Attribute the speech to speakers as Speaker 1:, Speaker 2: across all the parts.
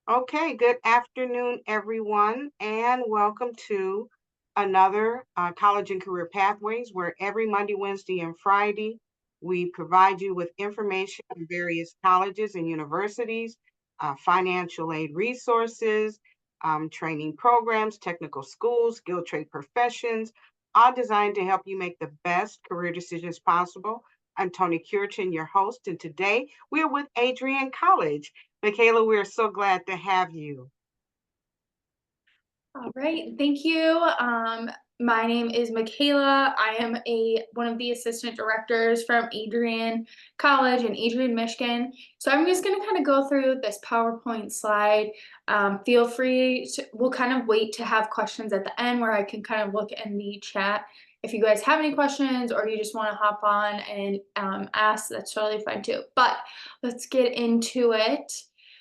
Speaker 1: Okay, good afternoon, everyone, and welcome to another College and Career Pathways, where every Monday, Wednesday, and Friday we provide you with information on various colleges and universities, financial aid resources, training programs, technical schools, skilled trade professions, all designed to help you make the best career decisions possible. I'm Toni Cureton, your host, and today we're with Adrian College. Michaela, we're so glad to have you.
Speaker 2: All right, thank you. My name is Michaela. I am one of the assistant directors from Adrian College in Adrian, Michigan. So I'm just going to kind of go through this PowerPoint slide. Feel free to, we'll kind of wait to have questions at the end where I can kind of look in the chat. If you guys have any questions or you just want to hop on and ask, that's totally fine too. But let's get into it.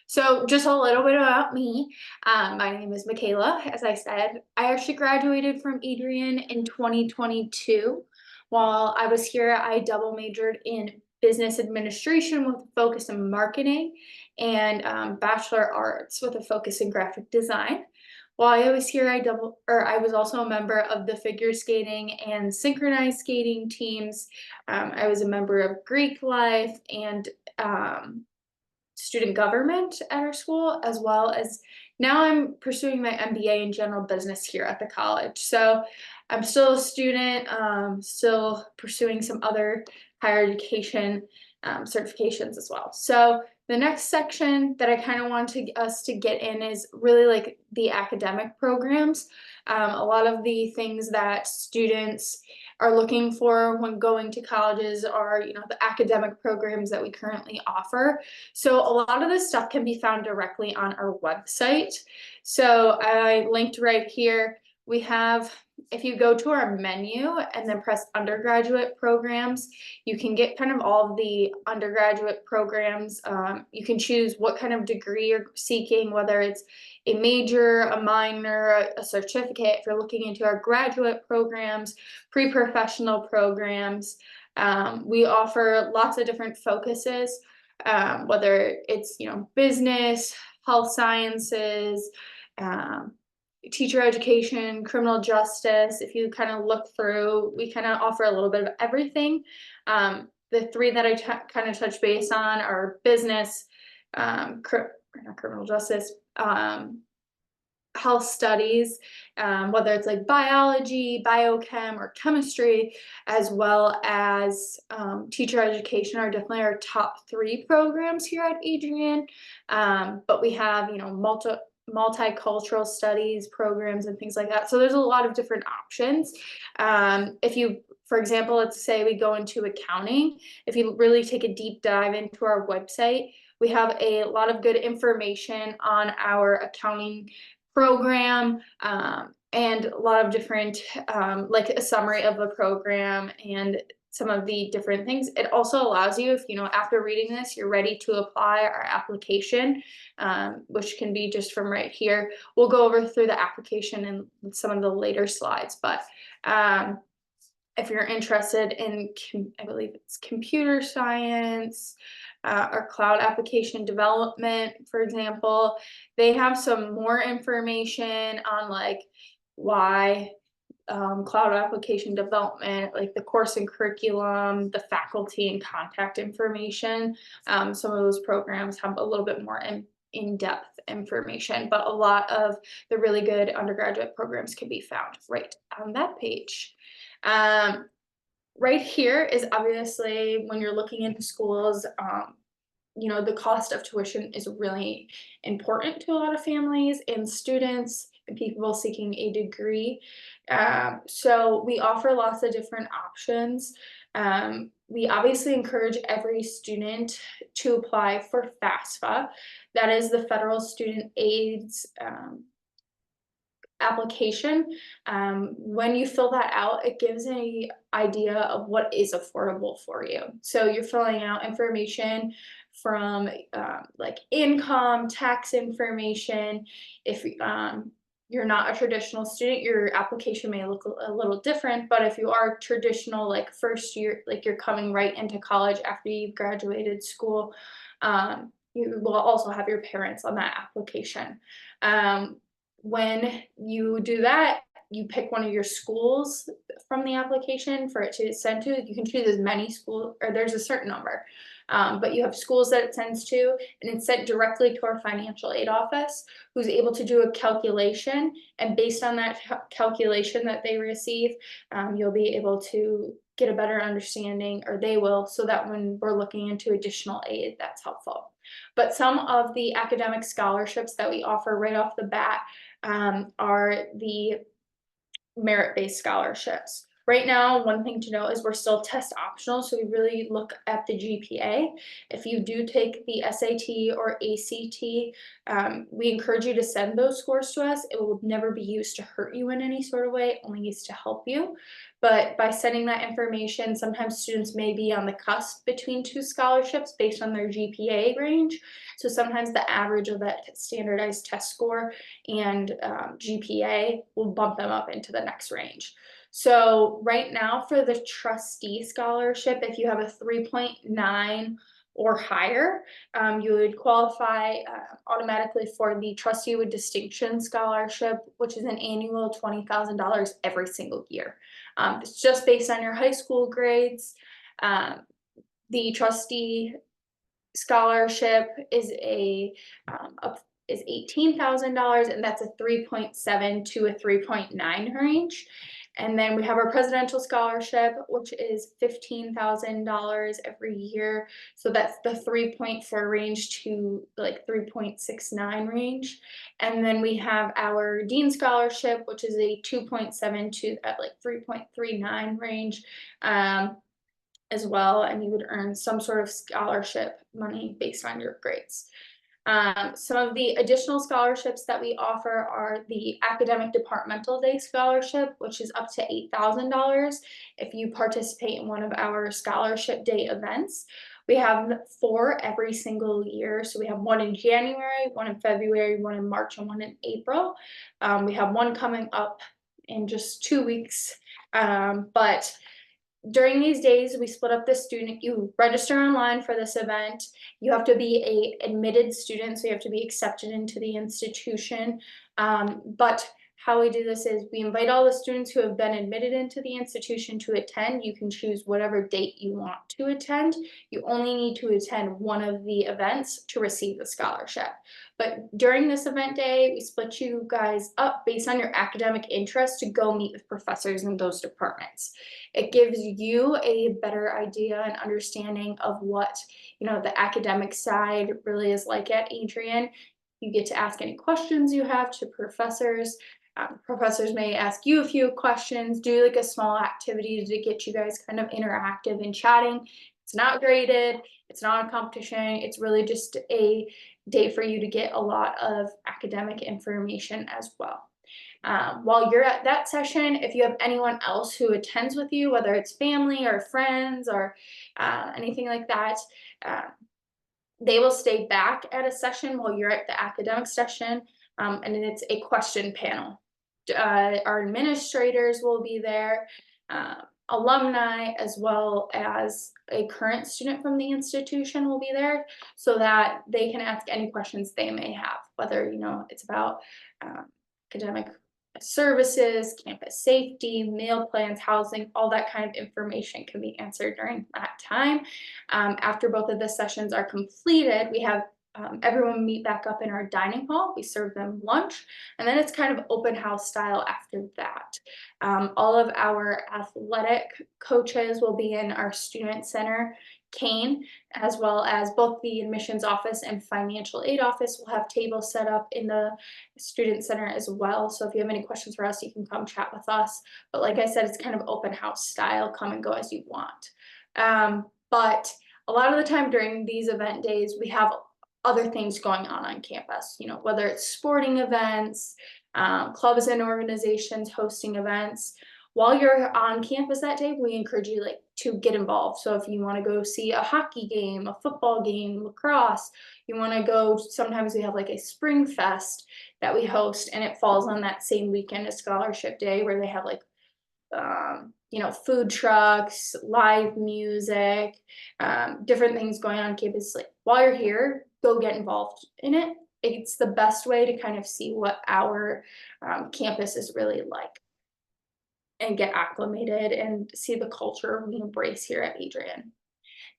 Speaker 2: So just a little bit about me. My name is Michaela. As I said, I actually graduated from Adrian in 2022. While I was here, I double majored in business administration with a focus in marketing and bachelor arts with a focus in graphic design. While I was here, I was also a member of the figure skating and synchronized skating teams. I was a member of Greek life and student government at our school, as well as now I'm pursuing my MBA in general business here at the college. So I'm still a student, still pursuing some other higher education certifications as well. So the next section that I kind of want us to get in is really like the academic programs. A lot of the things that students are looking for when going to colleges are, the academic programs that we currently offer. So a lot of this stuff can be found directly on our website. So I linked right here. We have, if you go to our menu and then press undergraduate programs, you can get kind of all of the undergraduate programs. You can choose what kind of degree you're seeking, whether it's a major, a minor, a certificate. If you're looking into our graduate programs, pre-professional programs, we offer lots of different focuses, whether it's business, health sciences, um, teacher education, criminal justice. If you kind of look through, we kind of offer a little bit of everything. The three that I kind of touch base on are business, not criminal justice, health studies, whether it's like biology, biochem, or chemistry, as well as teacher education are definitely our top three programs here at Adrian. But we have, multicultural studies programs and things like that. So there's a lot of different options. If you, for example, let's say we go into accounting, if you really take a deep dive into our website, we have a lot of good information on our accounting program, and a lot of different, like a summary of the program and some of the different things. It also allows you, if after reading this, you're ready to apply our application, which can be just from right here. We'll go over through the application in some of the later slides, but if you're interested in, I believe it's computer science, or cloud application development, for example, they have some more information on like why cloud application development, like the course and curriculum, the faculty and contact information. Some of those programs have a little bit more in-depth information, but a lot of the really good undergraduate programs can be found right on that page. Right here is obviously when you're looking into schools, the cost of tuition is really important to a lot of families and students and people seeking a degree. So we offer lots of different options. We obviously encourage every student to apply for FAFSA. That is the Federal Student Aids application. When you fill that out, it gives an idea of what is affordable for you. So you're filling out information from like income, tax information. If you're not a traditional student, your application may look a little different, but if you are traditional, like first year, like you're coming right into college after you've graduated school, you will also have your parents on that application. Um, when you do that, you pick one of your schools from the application for it to send to. You can choose as many schools, or there's a certain number, but you have schools that it sends to, and it's sent directly to our financial aid office, who's able to do a calculation, and based on that calculation that they receive, you'll be able to get a better understanding, or they will, so that when we're looking into additional aid, that's helpful. But some of the academic scholarships that we offer right off the bat are the merit-based scholarships. Right now, one thing to note is we're still test optional, so we really look at the GPA. If you do take the SAT or ACT, we encourage you to send those scores to us. It will never be used to hurt you in any sort of way, only used to help you. But by sending that information, sometimes students may be on the cusp between two scholarships based on their GPA range. So sometimes the average of that standardized test score and GPA will bump them up into the next range. So right now for the trustee scholarship, if you have a 3.9 or higher, you would qualify automatically for the trustee with distinction scholarship, which is an annual $20,000 every single year. It's just based on your high school grades. The trustee scholarship is is $18,000, and that's a 3.7 to a 3.9 range. And then we have our presidential scholarship, which is $15,000 every year. So that's the 3.4 range to like 3.69 range. And then we have our dean scholarship, which is a 2.7 to at like 3.39 range. As well, and you would earn some sort of scholarship money based on your grades. Some of the additional scholarships that we offer are the Academic Departmental Day Scholarship, which is up to $8,000 if you participate in one of our Scholarship Day events. We have 4 every single year. So we have one in January, one in February, one in March, and one in April. We have one coming up in just 2 weeks. But during these days, we split up the student. You register online for this event. You have to be a admitted student, so you have to be accepted into the institution. But how we do this is we invite all the students who have been admitted into the institution to attend. You can choose whatever date you want to attend. You only need to attend one of the events to receive the scholarship. But during this event day, we split you guys up based on your academic interest to go meet with professors in those departments. It gives you a better idea and understanding of what, the academic side really is like at Adrian. You get to ask any questions you have to professors. Professors may ask you a few questions, do like a small activity to get you guys kind of interactive and chatting. It's not graded, it's not a competition, it's really just a day for you to get a lot of academic information as well. While you're at that session, if you have anyone else who attends with you, whether it's family or friends or anything like that, they will stay back at a session while you're at the academic session, and it's a question panel. Our administrators will be there, alumni, as well as a current student from the institution will be there, so that they can ask any questions they may have, whether it's about academic services, campus safety, meal plans, housing, all that kind of information can be answered during that time. After both of the sessions are completed, we have everyone meet back up in our dining hall. We serve them lunch, and then it's kind of open house style after that. All of our athletic coaches will be in our student center, Kane, as well as both the admissions office and financial aid office will have tables set up in the student center as well. So if you have any questions for us, you can come chat with us. But like I said, it's kind of open house style, come and go as you want. But a lot of the time during these event days, we have other things going on campus, whether it's sporting events, clubs and organizations hosting events. While you're on campus that day, we encourage you to get involved. So if you want to go see a hockey game, a football game, lacrosse, you want to go, sometimes we have a spring fest that we host, and it falls on that same weekend as scholarship day, where they have food trucks, live music, different things going on campus. While you're here, go get involved in it. It's the best way to kind of see what our campus is really like and get acclimated and see the culture we embrace here at Adrian.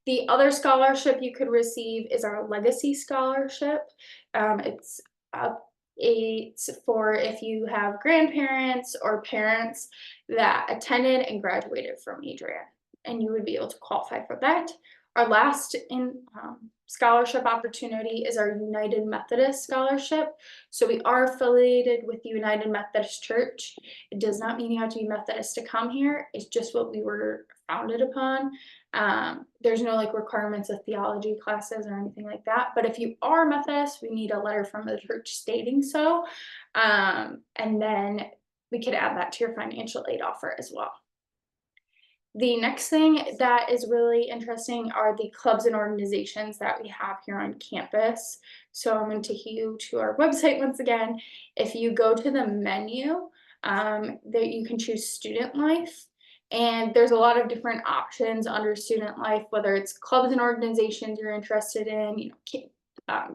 Speaker 2: The other scholarship you could receive is our Legacy Scholarship. It's it's for if you have grandparents or parents that attended and graduated from Adrian, and you would be able to qualify for that. Our last scholarship opportunity is our United Methodist Scholarship. So we are affiliated with the United Methodist Church. It does not mean you have to be Methodist to come here. It's just what we were founded upon. There's no like requirements of theology classes or anything like that. But if you are Methodist, we need a letter from the church stating so. And then we could add that to your financial aid offer as well. The next thing that is really interesting are the clubs and organizations that we have here on campus. So I'm going to take you to our website once again. If you go to the menu, there you can choose student life. And there's a lot of different options under student life, whether it's clubs and organizations you're interested in,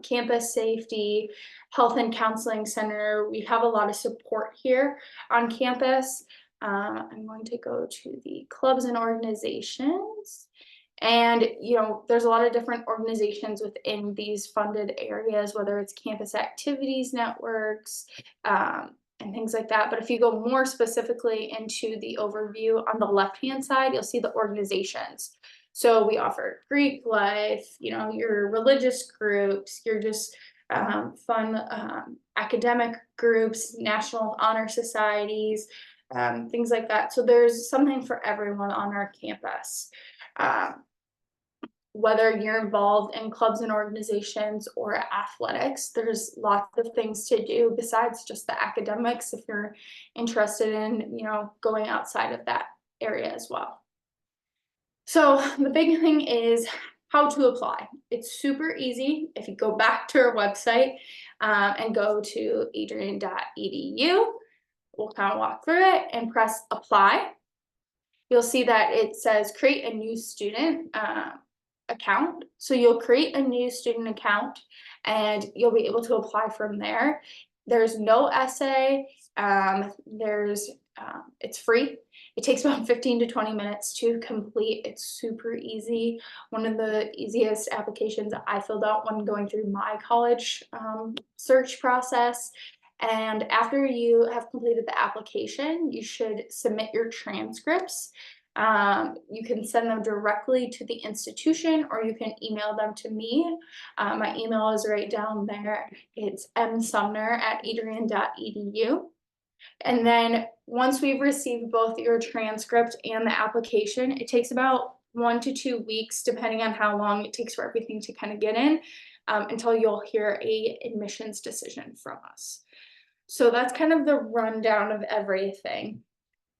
Speaker 2: campus safety, health and counseling center. We have a lot of support here on campus. I'm going to go to the clubs and organizations. And, there's a lot of different organizations within these funded areas, whether it's campus activities networks, and things like that. But if you go more specifically into the overview on the left-hand side, you'll see the organizations. So we offer Greek life, your religious groups, your just fun academic groups, national honor societies, things like that. So there's something for everyone on our campus. Whether you're involved in clubs and organizations or athletics, there's lots of things to do besides just the academics if you're interested in, going outside of that area as well. So the big thing is how to apply. It's super easy. If you go back to our website and go to adrian.edu, we'll kind of walk through it and press apply. You'll see that it says create a new student account. So you'll create a new student account and you'll be able to apply from there. There's no essay. It's free. It takes about 15 to 20 minutes to complete. It's super easy. One of the easiest applications I filled out when going through my college search process. And after you have completed the application, you should submit your transcripts. You can send them directly to the institution or you can email them to me. My email is right down there. It's msumner@adrian.edu. And then once we've received both your transcript and the application, it takes about 1 to 2 weeks, depending on how long it takes for everything to kind of get in, until you'll hear a admissions decision from us. So that's kind of the rundown of everything.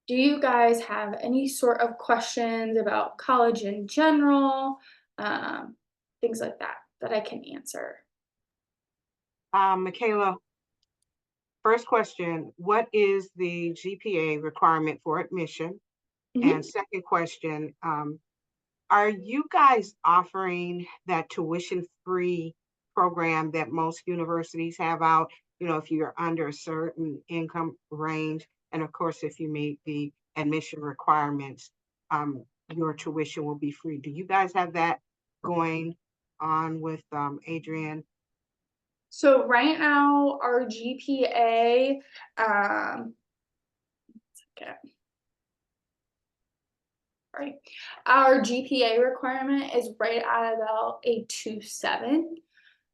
Speaker 2: Do you guys have any sort of questions about college in general? Things like that I can answer.
Speaker 1: Michaela, first question, what is the GPA requirement for admission?
Speaker 2: Mhm.
Speaker 1: And second question, are you guys offering that tuition-free program that most universities have out? If you're under a certain income range, and of course, if you meet the admission requirements, your tuition will be free. Do you guys have that going on with Adrian?
Speaker 2: So right now, our GPA, okay, right, our GPA requirement is right at about a 2.7.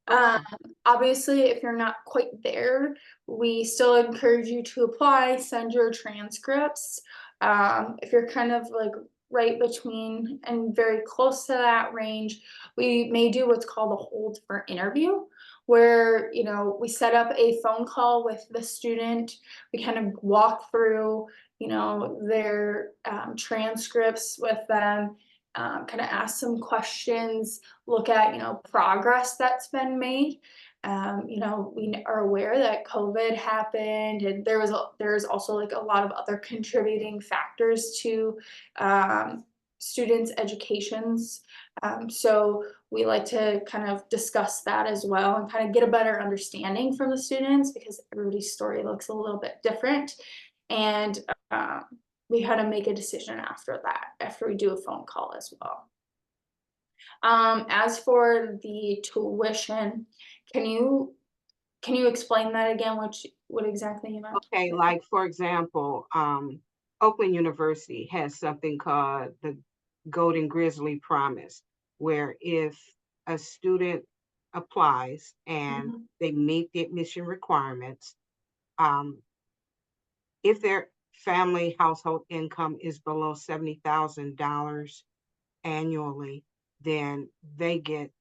Speaker 1: Okay.
Speaker 2: Obviously, if you're not quite there, we still encourage you to apply, send your transcripts. If you're kind of like right between and very close to that range, we may do what's called a hold for interview, where we set up a phone call with the student. We kind of walk through their transcripts with them, kind of ask some questions, look at progress that's been made. We are aware that COVID happened, and there's also like a lot of other contributing factors to students' educations. So we like to kind of discuss that as well and kind of get a better understanding from the students because everybody's story looks a little bit different. And um, we kind of make a decision after that, after we do a phone call as well. As for the tuition, can you explain that again? What exactly you meant?
Speaker 1: Okay, like for example, Oakland University has something called the Golden Grizzly Promise, where if a student applies and
Speaker 2: Mhm.
Speaker 1: they meet the admission requirements, um, if their family household income is below $70,000 annually, then they get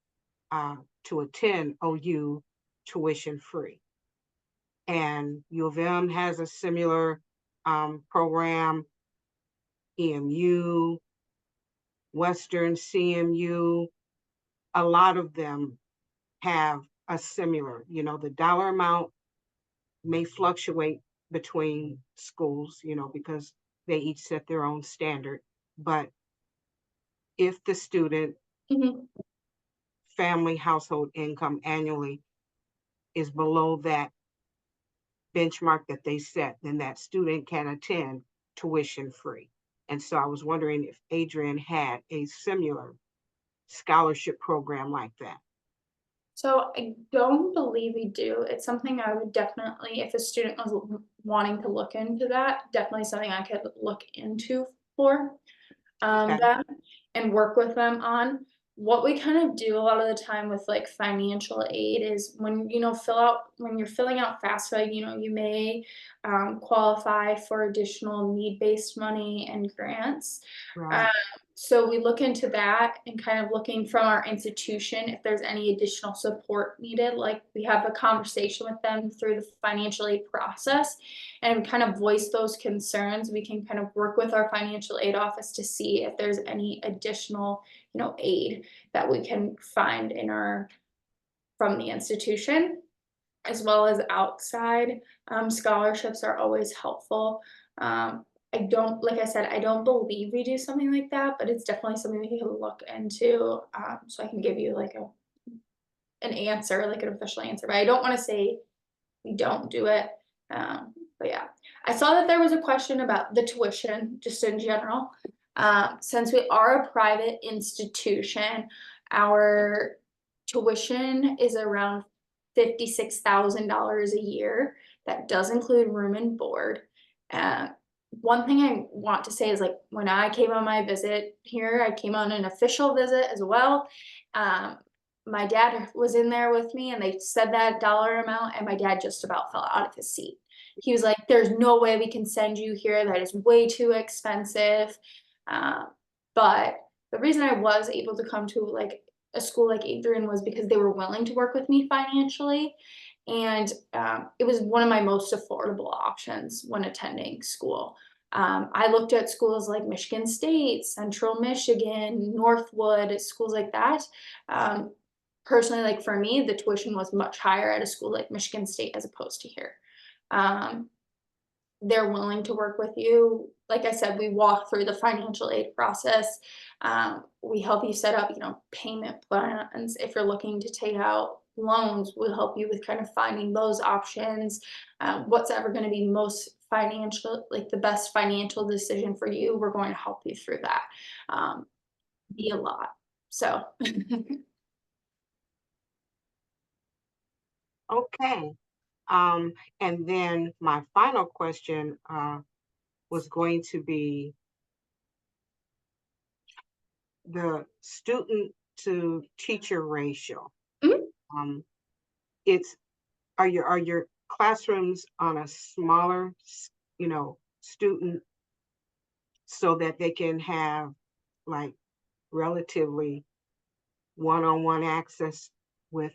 Speaker 1: to attend OU tuition free. And U of M has a similar program, EMU, Western CMU, a lot of them have a similar, the dollar amount may fluctuate between schools, because they each set their own standard. But if the student
Speaker 2: Mhm.
Speaker 1: family household income annually is below that benchmark that they set, then that student can attend tuition free. And so I was wondering if Adrian had a similar scholarship program like that.
Speaker 2: So I don't believe we do. It's something I would definitely, if a student was wanting to look into that, definitely something I could look into for.
Speaker 1: Okay.
Speaker 2: That and work with them on. What we kind of do a lot of the time with like financial aid is when when you're filling out FAFSA, you may qualify for additional need-based money and grants. Um,
Speaker 1: Right.
Speaker 2: so we look into that and kind of looking from our institution if there's any additional support needed. Like we have a conversation with them through the financial aid process and kind of voice those concerns. We can kind of work with our financial aid office to see if there's any additional, aid that we can find in our from the institution, as well as outside. Scholarships are always helpful. I don't, like I said, I don't believe we do something like that, but it's definitely something we can look into. So I can give you like an answer, like an official answer, but I don't want to say we don't do it. But yeah, I saw that there was a question about the tuition, just in general. Since we are a private institution, our tuition is around $56,000 a year. That does include room and board. Uh, One thing I want to say is like when I came on my visit here, I came on an official visit as well. Um, my dad was in there with me and they said that dollar amount and my dad just about fell out of his seat. He was like, there's no way we can send you here. That is way too expensive. Uh, but the reason I was able to come to like a school like Adrian was because they were willing to work with me financially. And it was one of my most affordable options when attending school. I looked at schools like Michigan State, Central Michigan, Northwood, schools like that. Um, Personally, like for me, the tuition was much higher at a school like Michigan State as opposed to here. Um, they're willing to work with you. Like I said, we walk through the financial aid process. We help you set up, payment plans. If you're looking to take out loans, we'll help you with kind of finding those options. What's ever going to be most financial, like the best financial decision for you, we're going to help you through that. Um, be a lot. So
Speaker 1: Okay. Um, and then my final question was going to be the student to teacher ratio.
Speaker 2: mhm.
Speaker 1: Um, it's are your classrooms on a smaller, student so that they can have like relatively one-on-one access with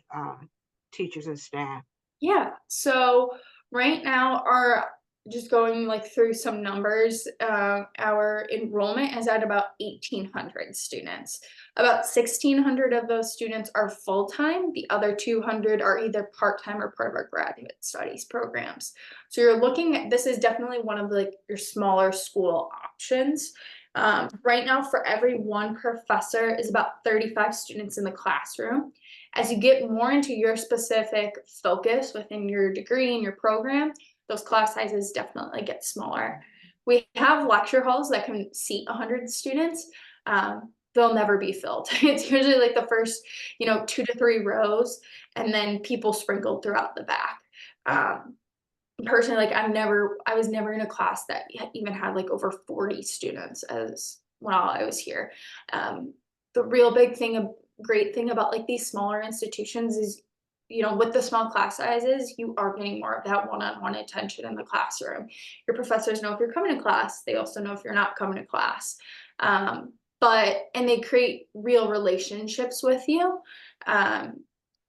Speaker 1: teachers and staff?
Speaker 2: Yeah. So right now, our just going like through some numbers, our enrollment is at about 1,800 students. About 1,600 of those students are full time. The other 200 are either part time or part of our graduate studies programs. So you're looking at this is definitely one of like your smaller school options. Right now, for every one professor is about 35 students in the classroom. As you get more into your specific focus within your degree and your program, those class sizes definitely get smaller. We have lecture halls that can seat 100 students. They'll never be filled. It's usually like the first, 2 to 3 rows, and then people sprinkled throughout the back. Um, Personally, like I was never in a class that even had like over 40 students as while I was here. The real great thing about like these smaller institutions is, with the small class sizes, you are getting more of that one-on-one attention in the classroom. Your professors know if you're coming to class. They also know if you're not coming to class. And they create real relationships with you. Um,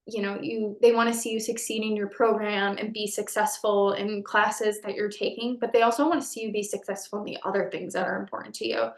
Speaker 2: they want to see you succeed in your program and be successful in classes that you're taking, but they also want to see you be successful in the other things that are important to you.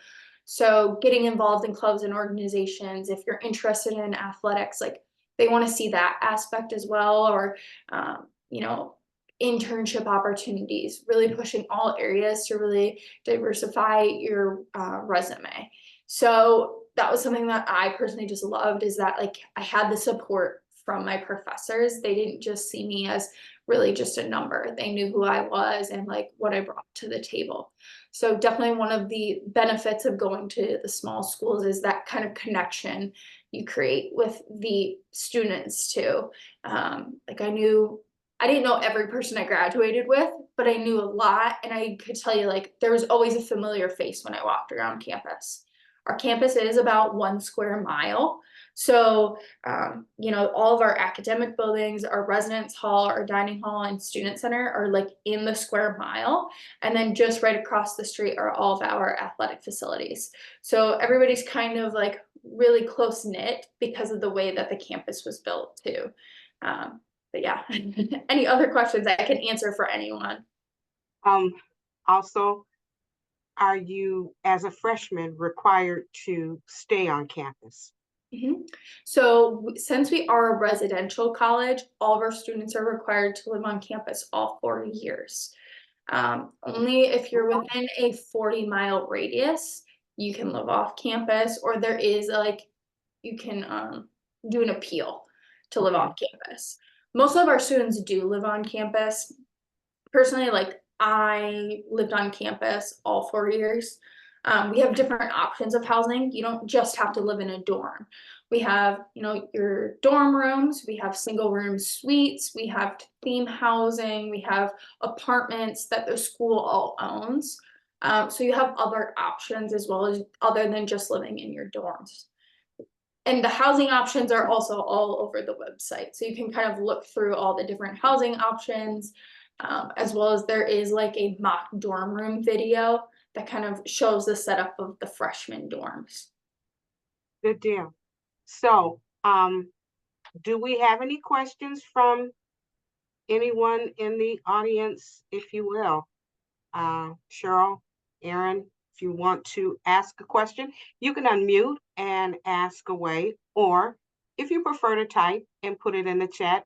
Speaker 2: So getting involved in clubs and organizations, if you're interested in athletics, like they want to see that aspect as well, or um, you know internship opportunities, really pushing all areas to really diversify your resume. So that was something that I personally just loved, is that like I had the support from my professors. They didn't just see me as really just a number. They knew who I was and like what I brought to the table. So definitely one of the benefits of going to the small schools is that kind of connection you create with the students too. Like I didn't know every person I graduated with, but I knew a lot, and I could tell you like there was always a familiar face when I walked around campus. Our campus is about 1 square mile. So, all of our academic buildings, our residence hall, our dining hall, and student center are like in the square mile. And then just right across the street are all of our athletic facilities. So everybody's kind of like really close knit because of the way that the campus was built too. But yeah, any other questions I can answer for anyone?
Speaker 1: Um, Also, are you, as a freshman, required to stay on campus?
Speaker 2: Mhm. So since we are a residential college, all of our students are required to live on campus all 4 years. Only if you're within a 40-mile radius, you can live off campus, or there is like you can do an appeal to live
Speaker 1: Okay.
Speaker 2: off campus. Most of our students do live on campus. Personally, like I lived on campus all 4 years. We have different options of housing. You don't just have to live in a dorm. We have, your dorm rooms, we have single room suites, we have theme housing, we have apartments that the school all owns. So you have other options as well, as other than just living in your dorms. And the housing options are also all over the website. So you can kind of look through all the different housing options, as well as there is like a mock dorm room video that kind of shows the setup of the freshman dorms.
Speaker 1: Good deal. So, do we have any questions from anyone in the audience, if you will? Cheryl, Aaron, if you want to ask a question, you can unmute and ask away, or if you prefer to type and put it in the chat,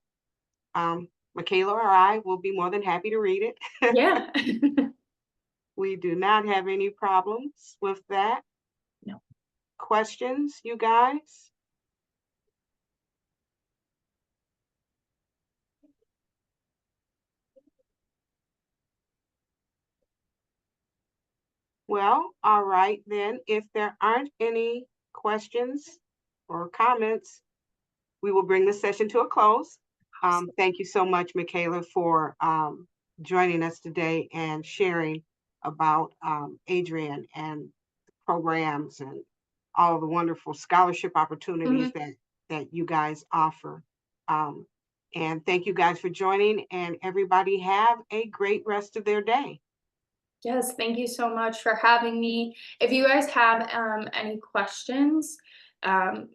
Speaker 1: Michaela or I will be more than happy to read it.
Speaker 2: Yeah.
Speaker 1: We do not have any problems with that.
Speaker 2: No.
Speaker 1: Questions, you guys? Well, all right then. If there aren't any questions or comments, we will bring the session to a close. Thank you so much, Michaela, for joining us today and sharing about Adrian and programs and all the wonderful scholarship opportunities
Speaker 2: Mhm.
Speaker 1: that you guys offer. Um, and thank you guys for joining, and everybody have a great rest of their day.
Speaker 2: Yes, thank you so much for having me. If you guys have any questions, um,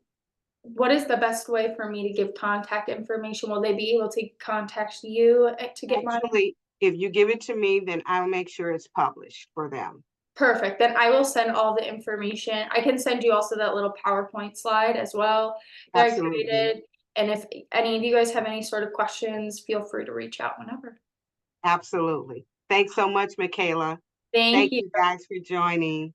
Speaker 2: what is the best way for me to give contact information? Will they be able to contact you to get my
Speaker 1: Actually, if you give it to me, then I'll make sure it's published for them.
Speaker 2: Perfect. Then I will send all the information. I can send you also that little PowerPoint slide as well that I
Speaker 1: Absolutely.
Speaker 2: created. And if any of you guys have any sort of questions, feel free to reach out whenever.
Speaker 1: Absolutely. Thanks so much, Michaela.
Speaker 2: Thank
Speaker 1: Thank
Speaker 2: you.
Speaker 1: you guys for joining.